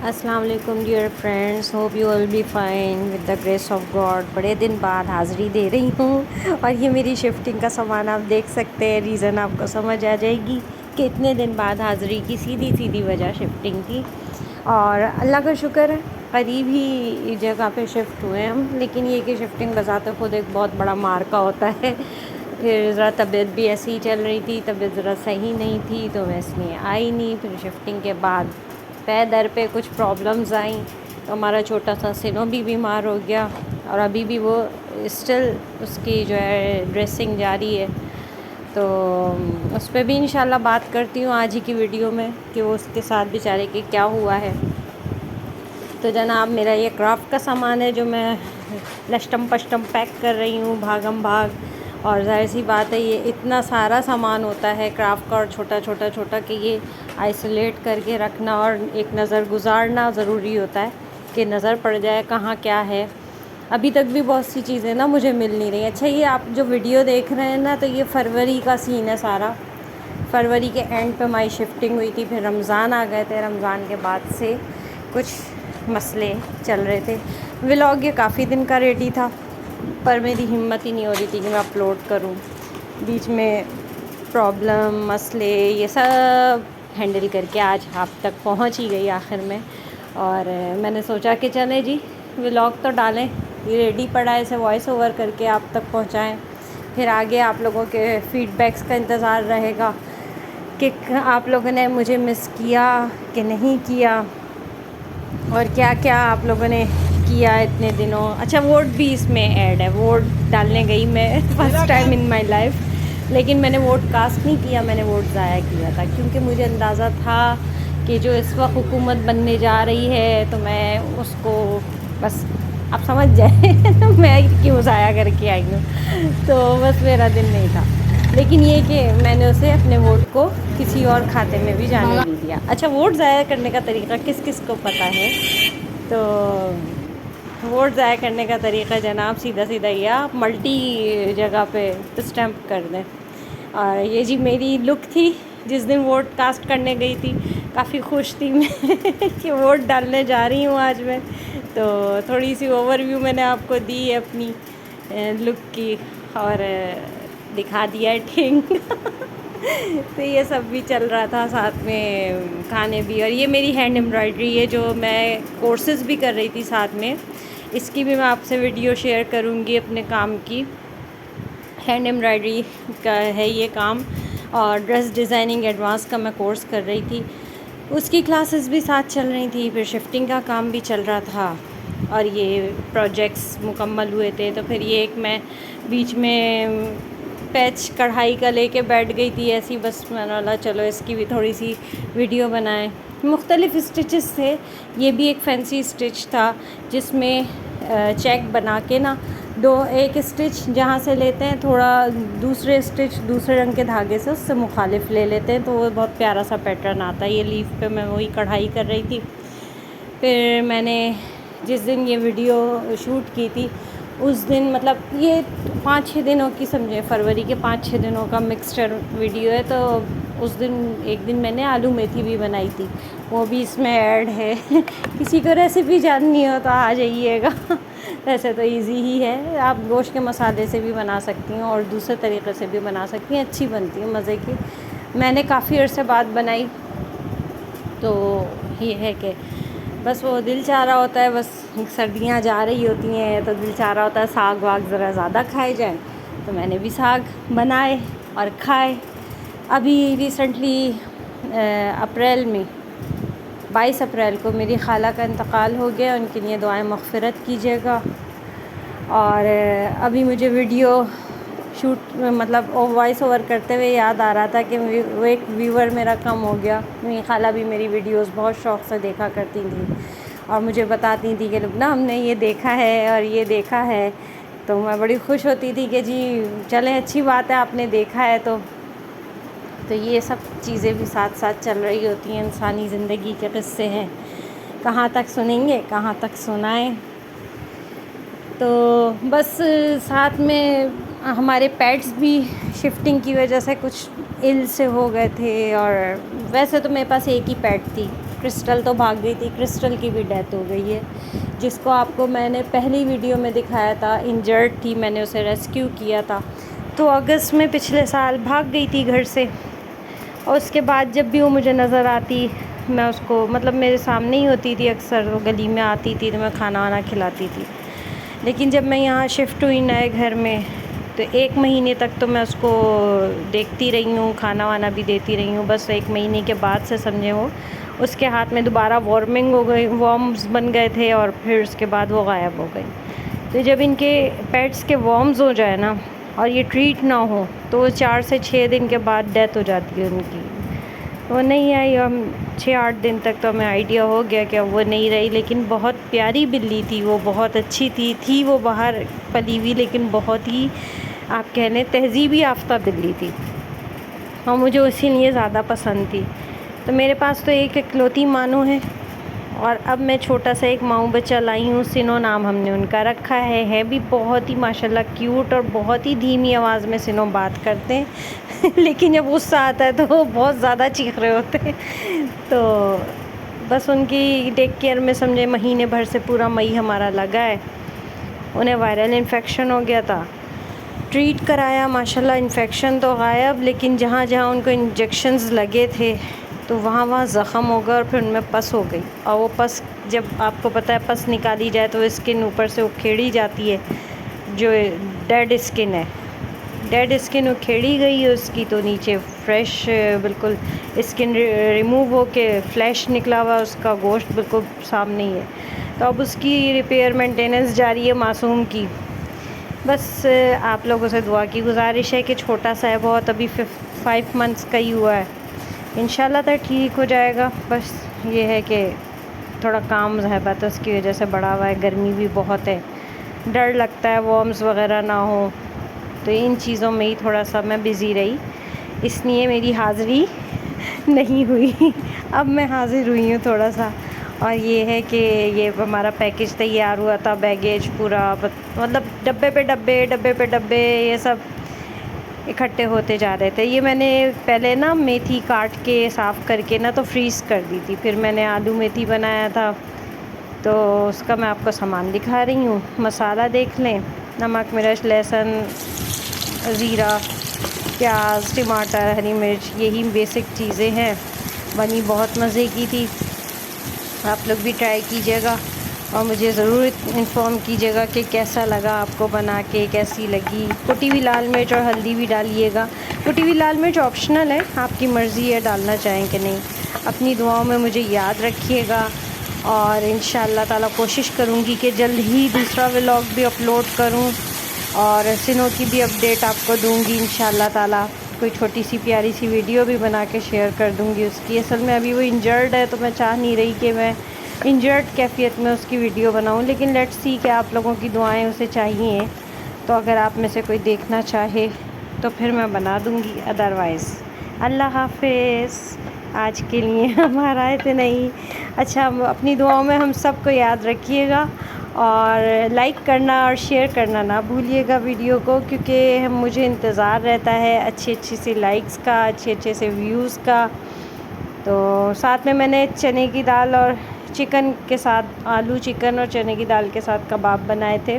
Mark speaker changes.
Speaker 1: अस्सलाम वालेकुम dear friends, hope you all be fine with the grace of God. बड़े दिन बाद हाज़िरी दे रही हूँ और ये मेरी शिफ्टिंग का सामान आप देख सकते हैं। रीज़न आपको समझ आ जाएगी कि इतने दिन बाद हाज़िरी की सीधी सीधी वजह शिफ्टिंग की। और अल्लाह का शुक्र है करीब ही जगह पे शिफ्ट हुए हम, लेकिन ये कि शिफ्टिंग बज़ाते खुद एक बहुत बड़ा मार्का होता है। फिर ज़रा तबीयत भी ऐसी ही चल रही थी, तबीयत ज़रा सही नहीं थी तो मैं इसलिए आई नहीं। फिर शिफ्टिंग के बाद पैर दर पे कुछ प्रॉब्लम्स आई तो हमारा छोटा सा सिनो भी बीमार हो गया और अभी भी वो स्टिल उसकी जो है ड्रेसिंग जारी है। तो उस पर भी इंशाल्लाह बात करती हूँ आज ही की वीडियो में कि वो उसके साथ बेचारे के क्या हुआ है। तो जनाब, मेरा ये क्राफ्ट का सामान है जो मैं लष्टम पष्टम पैक कर रही हूँ भागम भाग। और ज़ाहिर सी बात है ये इतना सारा सामान होता है क्राफ्ट का और छोटा छोटा छोटा कि ये आइसोलेट करके रखना और एक नज़र गुजारना ज़रूरी होता है कि नज़र पड़ जाए कहाँ क्या है। अभी तक भी बहुत सी चीज़ें ना मुझे मिल नहीं रही। अच्छा, ये आप जो वीडियो देख रहे हैं ना, तो ये फरवरी का सीन है सारा। फरवरी के एंड पे हमारी शिफ्टिंग हुई थी, फिर रमज़ान आ गए थे। रमज़ान के बाद से कुछ मसले चल रहे थे। व्लॉग ये काफ़ी दिन का रेडी था पर मेरी हिम्मत ही नहीं हो रही थी कि मैं अपलोड करूं। बीच में प्रॉब्लम मसले ये सब हैंडल करके आज आप तक पहुंच ही गई आखिर में। और मैंने सोचा कि चले जी व्लॉग तो डालें, ये रेडी पड़ा है, इसे वॉइस ओवर करके आप तक पहुंचाएं। फिर आगे आप लोगों के फीडबैक्स का इंतज़ार रहेगा कि आप लोगों ने मुझे मिस किया कि नहीं किया और क्या क्या आप लोगों ने किया इतने दिनों। अच्छा, वोट भी इसमें ऐड है। वोट डालने गई मैं first time in my life, लेकिन मैंने वोट कास्ट नहीं किया, मैंने वोट ज़ाया किया था क्योंकि मुझे अंदाज़ा था कि जो इस वक्त हुकूमत बनने जा रही है तो मैं उसको बस आप समझ जाए मैं क्यों ज़ाया करके आई हूँ। तो बस मेरा दिन नहीं था, लेकिन ये कि मैंने उसे अपने वोट को किसी और खाते में भी जाने नहीं दिया। अच्छा, वोट ज़ाया करने का तरीका किस किस को पता है? तो वोट ज़ाया करने का तरीका जनाब सीधा सीधा ही, आप मल्टी जगह पे स्टैम्प कर दें। और ये जी मेरी लुक थी जिस दिन वोट कास्ट करने गई थी। काफ़ी खुश थी मैं कि वोट डालने जा रही हूँ आज मैं। तो थोड़ी सी ओवरव्यू मैंने आपको दी है अपनी लुक की और दिखा दिया है ठीक तो ये सब भी चल रहा था साथ में, खाने भी। और ये मेरी हैंड एम्ब्रॉयडरी है जो मैं कोर्सेज़ भी कर रही थी साथ में, इसकी भी मैं आपसे वीडियो शेयर करूँगी अपने काम की। हैंड एम्ब्रॉयडरी का है ये काम और ड्रेस डिज़ाइनिंग एडवांस का मैं कोर्स कर रही थी, उसकी क्लासेस भी साथ चल रही थी। फिर शिफ्टिंग का काम भी चल रहा था और ये प्रोजेक्ट्स मुकम्मल हुए थे। तो फिर ये एक मैं बीच में पैच कढ़ाई का लेके बैठ गई थी ऐसी, बस मैंने बोला चलो इसकी भी थोड़ी सी वीडियो बनाएं। मुख्तलिफ़ स्टिचेस थे, ये भी एक फैंसी स्टिच था जिसमें चेक बना के ना एक स्टिच जहाँ से लेते हैं थोड़ा दूसरे स्टिच दूसरे रंग के धागे से उससे मुखालिफ ले लेते हैं, तो वो बहुत प्यारा सा पैटर्न आता है। ये लीफ पे मैं वही कढ़ाई कर रही थी। फिर मैंने जिस दिन ये वीडियो शूट की थी उस दिन, मतलब ये 5-6 दिनों की समझे, फरवरी के 5-6 दिनों का मिक्सचर वीडियो है। तो उस दिन एक दिन मैंने आलू मेथी भी बनाई थी, वो भी इसमें ऐड है किसी को रेसिपी जाननी हो तो आ जाइएगा वैसे तो इजी ही है, आप गोश्त के मसाले से भी बना सकती हैं और दूसरे तरीक़े से भी बना सकती हैं, अच्छी बनती है मज़े की। मैंने काफ़ी अर्से बाद बनाई तो ये है कि बस वो दिल चाह रहा होता है, बस सर्दियाँ जा रही होती हैं तो दिल चाह रहा होता है साग वाग ज़रा ज़्यादा खाए जाएं, तो मैंने भी साग बनाए और खाए। अभी रिसेंटली अप्रैल में 22 अप्रैल को मेरी खाला का इंतकाल हो गया, उनके लिए दुआएं मग़फ़िरत कीजिएगा। और अभी मुझे वीडियो शूट मतलब वॉइस ओवर करते हुए याद आ रहा था कि वो एक व्यूवर मेरा कम हो गया। मेरी खाला भी मेरी वीडियोस बहुत शौक़ से देखा करती थी और मुझे बताती थी कि लुबना हमने ये देखा है और ये देखा है, तो मैं बड़ी खुश होती थी कि जी चलें अच्छी बात है आपने देखा है। तो ये सब चीज़ें भी साथ साथ चल रही होती हैं, इंसानी ज़िंदगी के क़िस्से हैं, कहाँ तक सुनेंगे कहाँ तक सुनाएं। तो बस साथ में हमारे पेट्स भी शिफ्टिंग की वजह से कुछ इल से हो गए थे। और वैसे तो मेरे पास एक ही पेट थी क्रिस्टल तो भाग गई थी, क्रिस्टल की भी डेथ हो गई है, जिसको आपको मैंने पहली वीडियो में दिखाया था। इंजर्ड थी, मैंने उसे रेस्क्यू किया था। तो अगस्त में पिछले साल भाग गई थी घर से, और उसके बाद जब भी वो मुझे नज़र आती, मैं उसको मतलब मेरे सामने ही होती थी अक्सर, वो गली में आती थी तो मैं खाना वाना खिलाती थी। लेकिन जब मैं यहाँ शिफ्ट हुई नए घर में, तो 1 महीने तक तो मैं उसको देखती रही हूँ, खाना वाना भी देती रही हूँ। बस 1 महीने के बाद से समझे वो उसके हाथ में दोबारा वॉर्मिंग हो गई, वॉर्म्स बन गए थे, और फिर उसके बाद वो गायब हो गई। तो जब इनके पेट्स के वॉर्म्स हो जाए ना, और ये ट्रीट ना हो, तो 4 से 6 दिन के बाद डेथ हो जाती है उनकी। वो नहीं आई, हम 6-8 दिन तक तो हमें आइडिया हो गया कि अब वो नहीं रही। लेकिन बहुत प्यारी बिल्ली थी वो, बहुत अच्छी थी वो बाहर पली हुई, लेकिन बहुत ही आप कह लें तहज़ीबी याफ्ता बिल्ली थी, और मुझे इसीलिए ज़्यादा पसंद थी। तो मेरे पास तो एक इकलौती मानो है, और अब मैं छोटा सा एक माऊ बच्चा लाई हूँ, सिनो नाम हमने उनका रखा है भी बहुत ही माशाल्लाह क्यूट, और बहुत ही धीमी आवाज़ में सिनो बात करते हैं लेकिन जब गुस्सा आता है तो वो बहुत ज़्यादा चीख रहे होते हैं। तो बस उनकी टेक केयर में समझे महीने भर से पूरा मई हमारा लगा है। उन्हें वायरल इन्फेक्शन हो गया था, ट्रीट कराया, माशाल्लाह इन्फेक्शन तो गायब, लेकिन जहाँ जहाँ उनको इंजेक्शंस लगे थे तो वहाँ वहाँ ज़ख़म हो गया, और फिर उनमें पस हो गई। और वो पस, जब आपको पता है पस निकाली जाए तो स्किन ऊपर से उखेड़ी जाती है, जो डेड स्किन है, डेड स्किन उखेड़ी गई है उसकी, तो नीचे फ्रेश बिल्कुल स्किन रिमूव हो के फ्लैश निकला हुआ, उसका गोश्त बिल्कुल सामने ही है। तो अब उसकी रिपेयर मेंटेनेंस जारी है मासूम की। बस आप लोगों से दुआ की गुजारिश है कि छोटा सा है बहुत, अभी 5 मंथ्स का ही हुआ है, इंशाल्लाह तो ठीक हो जाएगा। बस ये है कि थोड़ा काम ज़हबत उसकी वजह से बढ़ा हुआ है, गर्मी भी बहुत है, डर लगता है वॉर्म्स वगैरह ना हो, तो इन चीज़ों में ही थोड़ा सा मैं बिज़ी रही, इसलिए मेरी हाज़िरी नहीं हुई अब मैं हाज़िर हुई हूँ थोड़ा सा। और ये है कि ये हमारा पैकेज तैयार हुआ था, बैगेज पूरा, मतलब डब्बे पे डब्बे, डब्बे पे डब्बे, ये सब इकट्ठे होते जा रहे थे। ये मैंने पहले ना मेथी काट के साफ़ करके ना तो फ्रीज़ कर दी थी, फिर मैंने आलू मेथी बनाया था, तो उसका मैं आपको सामान दिखा रही हूँ। मसाला देख लें, नमक, मिर्च, लहसुन, ज़ीरा, प्याज, टमाटर, हरी मिर्च, यही बेसिक चीज़ें हैं। बनी बहुत मज़े की थी, आप लोग भी ट्राई कीजिएगा, और मुझे ज़रूर इन्फॉर्म कीजिएगा कि कैसा लगा आपको बना के, कैसी लगी। कुटी हुई लाल मिर्च और हल्दी भी डालिएगा। कुटी हुई लाल मिर्च ऑप्शनल है, आपकी मर्ज़ी है डालना चाहें कि नहीं। अपनी दुआओं में मुझे याद रखिएगा, और इंशाअल्लाह ताला कोशिश करूँगी कि जल्द ही दूसरा व्लॉग भी अपलोड करूँ, और सिनो की भी अपडेट आपको दूँगी इंशाअल्लाह ताला। कोई छोटी सी प्यारी सी वीडियो भी बना के शेयर कर दूँगी उसकी। असल में अभी वो इंजर्ड है, तो मैं चाह नहीं रही कि मैं इंजर्ड कैफियत में उसकी वीडियो बनाऊं, लेकिन लेट्स सी कि आप लोगों की दुआएं उसे चाहिए, तो अगर आप में से कोई देखना चाहे तो फिर मैं बना दूंगी, अदरवाइज़ अल्लाह हाफिज़। आज के लिए हमारा इतना ही। अच्छा, अपनी दुआओं में हम सबको याद रखिएगा, और लाइक करना और शेयर करना ना भूलिएगा वीडियो को, क्योंकि मुझे इंतज़ार रहता है अच्छी अच्छी सी लाइक्स का, अच्छे से व्यूज़ का। तो साथ में मैंने चने की दाल और चिकन के साथ, आलू चिकन और चने की दाल के साथ कबाब बनाए थे।